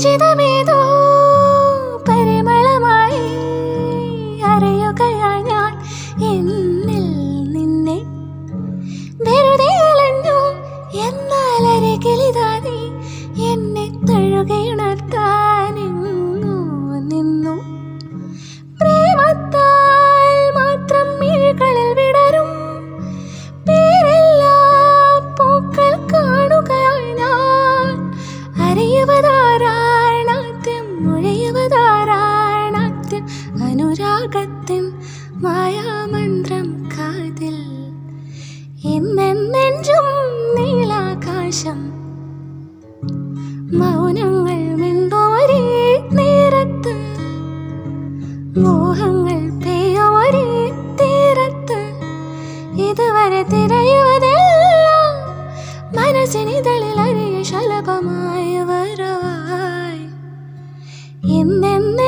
പരിചിതമേതോ പരിമളമായി അറിയുകയാ ഞാൻ എന്നിൽ നിന്നെ വെറുതെ അലഞ്ഞു എന്നാൽ അരികിലിതാ നീ എന്നെ തഴുകയുണർത്താനെങ്ങോ നിന്നു പ്രേമത്താൽ മാത്രം മിഴികളിൽ വിടരും പേരെല്ലാ പൂക്കൾ കാണുകയായി ഞാൻ അറിയുവതാരാണാദ്യം മുഴയുവതാരാണാദ്യം അനുരാഗത്തിൻ മായാമന്ത്രം കാതിൽ എന്നെഞ്ചും നീലാകാശം മൗനങ്ങൾ മിണ്ടോരേ നേരത്ത് മോഹങ്ങൾ പെയ്യോരേ തീരത്ത് ഇതുവരെ തിരയുവതെല്ലാം മനസ്സിനിതളിൽ അറിയ ശലഭമായി വരവായി എന്നെന്നും